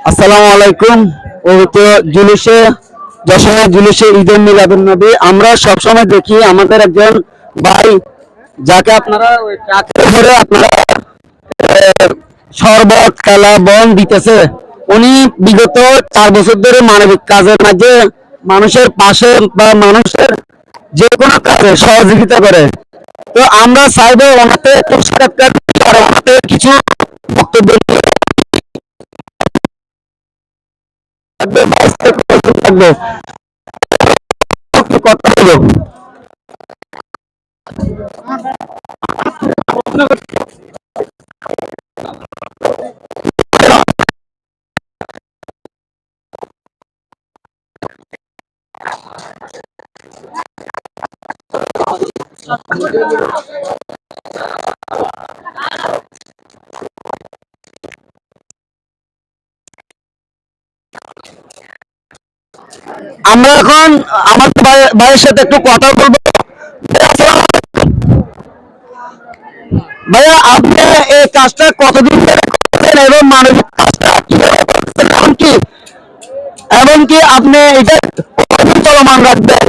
আসসালামু আলাইকুম। পবিত্র জুলুসে যশোরের জুলুসে ঈদুল মিলাদুন নবী আমরা সবসময় দেখি আমাদের একজন ভাই যাকে আপনারা ওই ট্রাকের ধরে আপনারা শরবত খেলা বন দিতেছে। উনি বিগত 4 বছর ধরে মানবিক কাজের মাঝে মানুষের পাশে বা মানুষের যে কোনো কাজে সহযোগিতা করে। তো আমরা চাইবো ওনাতে একটু সাক্ষাৎকার আর ওনাতে কিছু বক্তব্য থাকবে বা থাকবে কথা হলো। আমরা এখন আমার ভাইয়ের সাথে একটু কথা বলবো। ভাইয়া, আপনি এই কাজটা কতদিন ধরে করছেন এবং মানবিক কাজটা কিভাবে করছেন, এমনকি আপনি এটা কতদিন চলমান রাখবেন?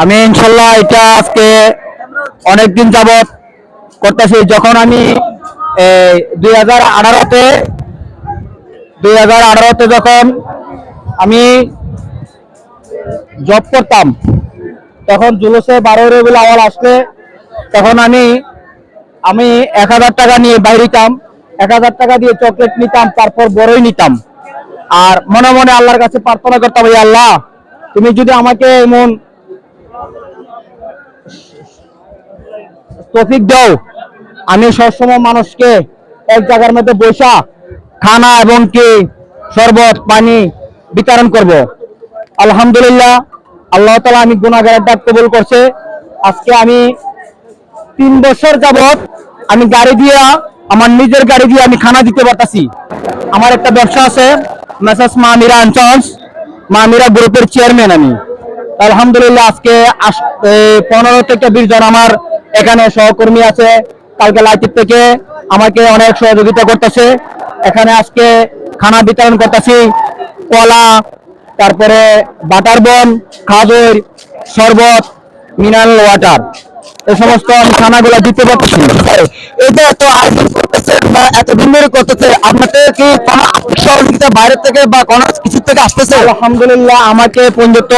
আমি ইনশাল্লাহ এটা আজকে অনেকদিন যাবত করতেছি। যখন আমি 2018-তে যখন আমি জব করতাম, তখন জুলুসে 12 রবিউল আউয়াল আসলে তখন আমি 1000 টাকা নিয়ে বাইরিতাম। 1000 টাকা দিয়ে চকলেট নিতাম, তারপর বড়ই নিতাম। আর মনে মনে আল্লাহর কাছে প্রার্থনা করতাম, এই আল্লাহ, তুমি যদি আমাকে এমন তৌফিক দাও, আমি সবসময় মানুষকে এক জায়গার মধ্যে বসা খানা এবং কি শরবত পানি বিতরণ করব। আলহামদুলিল্লাহ, আল্লাহ তাআলা আমি গুনাহগারের ডাক কবুল করছে। আজকে আমি 3 বছর যাবত আমি গাড়ি দিয়া, আমার নিজের গাড়ি দিয়ে আমি খানা দিতে পারতাছি। আমার একটা ব্যবসা আছে, মেসার্স মামিরা অঞ্চলস, মামিরা গ্রুপের চেয়ারম্যান আমি। আলহামদুলিল্লাহ, আজকে 15 থেকে 20 জন আমার এখানে সহকর্মী আছে। কালকে লাইটির থেকে আমাকে অনেক সহযোগিতা করতেছে। এখানে আজকে খানা বিতরণ করতেছি, কলা, তারপরে বাটার বন, খাজুর, শরবত, মিনারেল ওয়াটার, এই সমস্ত আমি খানাগুলো দিতে পারতেছি। এটা এত আয়োজন করতেছে বা এতদিন ধরে করতেছে, আপনাদের কি কোনো আর্থিক সহযোগিতা বাইরে থেকে বা কোনো কিছু থেকে আসতেছে? আলহামদুলিল্লাহ, আমাকে পর্যন্ত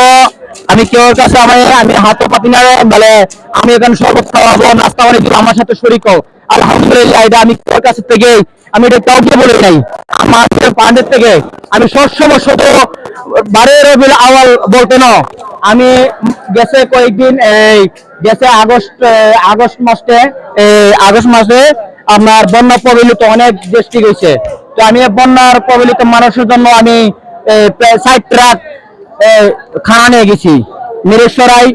আমি কেউ কাছে আমি হাতও পাতি না, বলে আমি এখানে শরবত খাওয়াবো, নাস্তা বানিয়ে দিব, আমার সাথে শরীক হও। আলহামদুলিল্লাহ, এটা আমি কেউ কাছে থেকে আমি এটা কাউকে বলে নাই। আমার পান্ডের থেকে আমি সবসময় শুধু 12 রবিউল আউয়াল বলতে না, আমি গেছে কয়েকদিন গেছে আগস্ট মাসে আপনার বন্যা প্রবলিত অনেক বৃষ্টি হয়েছে। তো আমি বন্যার প্রবলিত মানুষের জন্য আমি প্রায় 60 ট্রাক খানা নিয়ে গেছি। মিরেশ্বরাই,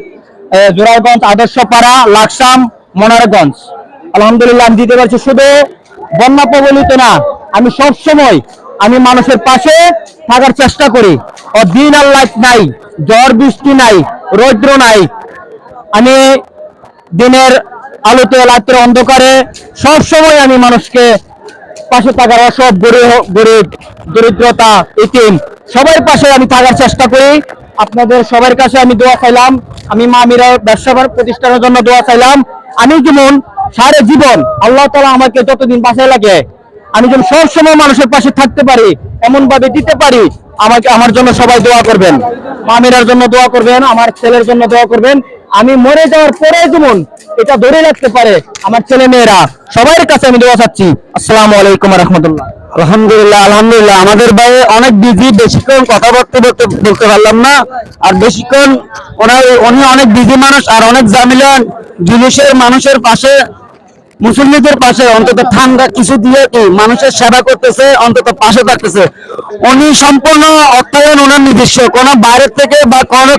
জোরারগঞ্জ, আদর্শপাড়া, লাকসাম, মনারগঞ্জ। আলহামদুলিল্লাহ, আমি দিতে পারছি। শুধু বন্যা প্রবলিত না, আমি সব সময় আমি মানুষের পাশে থাকার চেষ্টা করি। দিন আর লাইট নাই, ঝড় বৃষ্টি নাই, রৌদ্র নাই, আমি দিনের আলোতে রাতের অন্ধকারে সব সময় আমি মানুষকে পাশে থাকার, অসব গরিব দরিদ্রতা ইতিম সবার পাশে আমি থাকার চেষ্টা করি। আপনাদের সবার কাছে আমি দোয়া চাইলাম, আমি মামিরা ব্যবসা প্রতিষ্ঠানের জন্য দোয়া চাইলাম। আমি যেমন সারা জীবন আল্লাহ তাআলা আমাকে যতদিন বাঁচায় লাগে, আমি যেন সবসময় মানুষের পাশে থাকতে পারি, এমন ভাবে দিতে পারি। আমার জন্য সবাই দোয়া করবেন, মামিরার জন্য দোয়া করবেন, আমার ছেলের জন্য দোয়া করবেন। আমি মরে যাওয়ার পরে যেমন এটা ধরে রাখতে পারে আমার ছেলে মেয়েরা, সবার কাছে আমি দোয়া চাচ্ছি। আসসালামু আলাইকুম ওয়া রাহমাতুল্লাহ। আলহামদুলিল্লাহ, আমাদের ভাই অনেক বিজি, বেশিক্ষণ কথাবার্তা বলতে পারলাম না। আর বেশিক্ষণ উনি অনেক বিজি মানুষ আর অনেক জামিলান জুলুসের মানুষের পাশে, মুসল্লিদের পাশে অন্তত ঠান্ডা কিছু দিয়ে কি মানুষের সেবা করতেছে, অন্তত পাশে থাকতেছে। উনি সম্পূর্ণ অর্থায়ন ওনার নিজস্ব, কোন বাইরের থেকে বা কোনো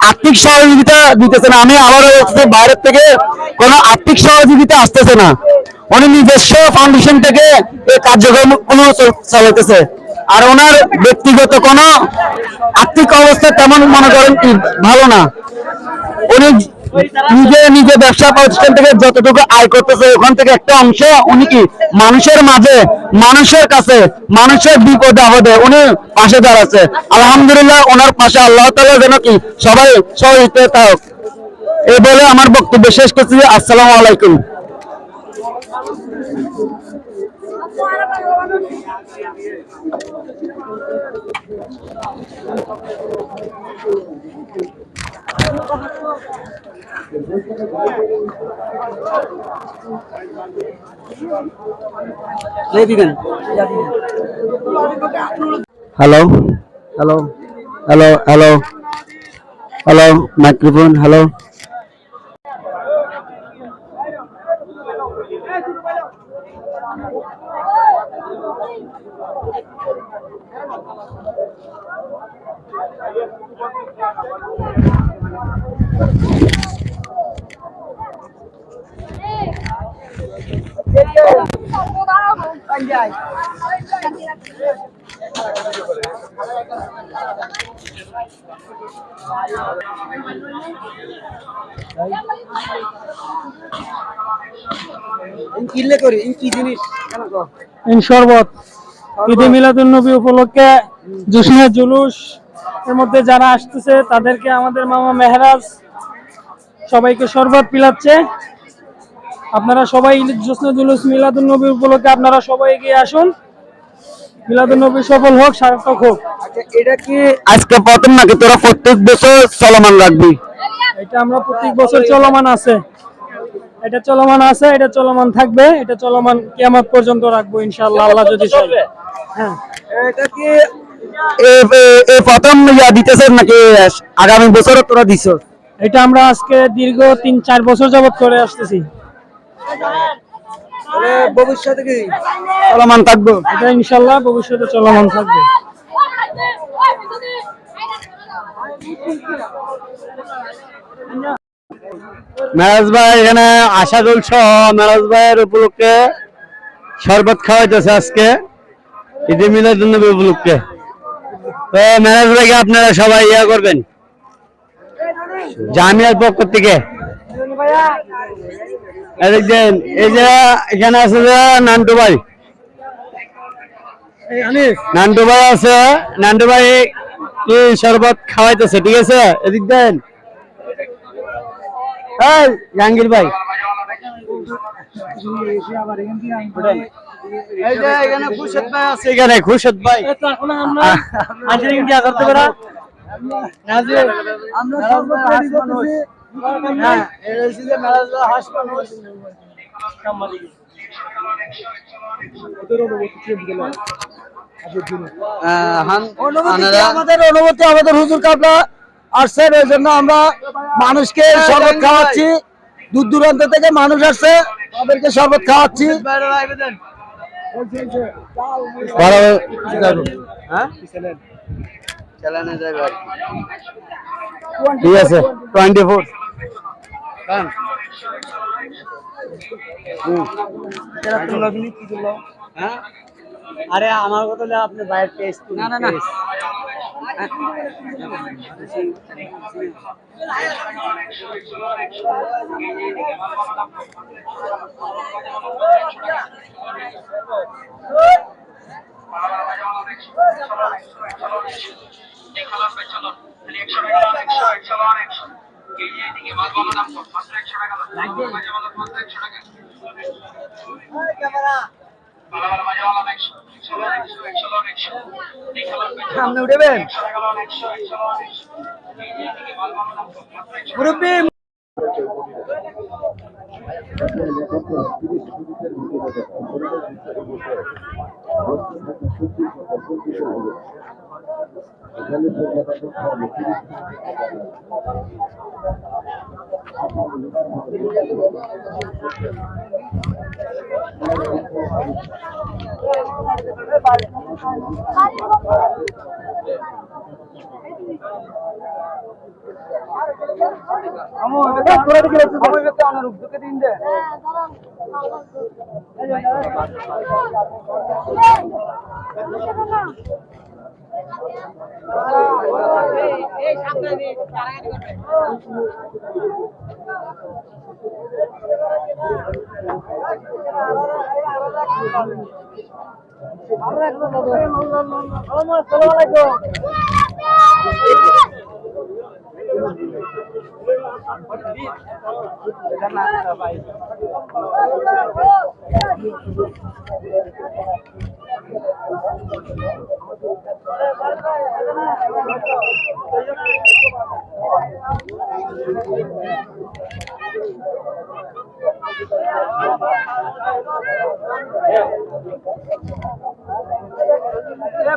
আর্থিক সহযোগিতা দিতেছে না। আমি আবারও বলছি, বাইরের থেকে কোনো আর্থিক সহযোগিতা আসতেছে না। উনি নিজস্ব ফাউন্ডেশন থেকে এই কার্যক্রম চালাইতেছে। আর ওনার ব্যক্তিগত কোনো আর্থিক অবস্থা তেমন মনে করেন কি ভালো না। উনি নিজে নিজে ব্যবসা প্রতিষ্ঠান থেকে যতটুকু আয় করতেছে ওখান থেকে একটা অংশ উনি কি মানুষের মাঝে, মানুষের কাছে, মানুষের বিপদে আপদে উনি পাশে দাঁড়াচ্ছে। আলহামদুলিল্লাহ, ওনার পাশে আল্লাহ তাআলা যেন কি সবাই সহযোগিতা থাক, এই বলে আমার বক্তব্য শেষ করছি। আসসালামু আলাইকুম। Hello hello hello hello hello microphone hello. শরবত ঈদে মিলাদুন্নবী উপলক্ষে জশ্নে জুলুস এর মধ্যে যারা আসতেছে তাদেরকে আমাদের মামা মেহরাজ সবাইকে শরবত পিলাচ্ছে। আপনারা সবাই জশ্নে জুলুস মিলাদুন্নবী উপলক্ষে আপনারা সবাই এগিয়ে আসুন। মিলাদুন্নবী সফল হোক, সার্থক হোক। এটা কি আজকে প্রথম নাকি তোরা প্রত্যেক বছর চলমান রাখবি? এটা আমরা প্রত্যেক বছর চলমান আছে, এটা চলমান আছে, এটা চলমান থাকবে, এটা চলমান কিয়ামত পর্যন্ত রাখবো ইনশাআল্লাহ, আল্লাহ যদি চায়। হ্যাঁ, এটা কি এই প্রথম দিতেছেন নাকি আগামী বছর তোরা দিছ? এটা আমরা আজকে দীর্ঘ 3-4 বছর যাবত করে আসতেছি। ভবিষ্যতে কি চলমান থাকবো? এটা ইনশাআল্লাহ ভবিষ্যতে চলমান থাকবে। মেরাজ ভাই এখানে আশাদুল সহ মেরাজ ভাইয়ের উপলক্ষে শরবত খাওয়াইতেছে আজকে ঈদে মিলাদুন্নবী উপলক্ষে। তো মেরাজ ভাইকে আপনারা সবাই ইয়া করবেন জামিয়ার পক্ষ থেকে। দেখছেন এই যে এখানে আছে যে নান্টু ভাই, নান্টু ভাই আছে, নান্টু ভাই কি শরবত খাওয়াইতেছে, ঠিক আছে? এদিক দেন জাহাঙ্গীর ভাই, এখানে খুরশেদ ভাই আছে, এখানে খুরশেদ ভাই আমাদের অনুমতি, আমাদের হুজুর কাবলা আসছেন, এই জন্য আমরা মানুষকে শরবত খাওয়াচ্ছি। দূর দূরান্ত থেকে মানুষ আসছে, তাদেরকে শরবত খাওয়াচ্ছি। ঠিক আছে 24 আরে আমার কথা আপনি বাইরে টেস্ট না না না সামনে উঠবেন মুরব্বী। এই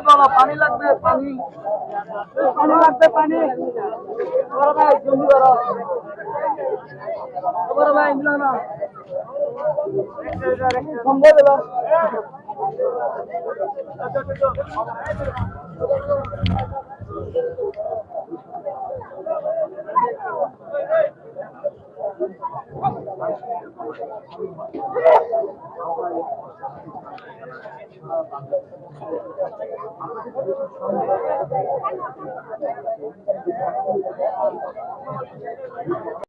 বাবা পানি লাগবে, পানি পানি লাগবে, পানি বড় ভাই জলদি করো, বড় ভাই না না সম্ভব এবার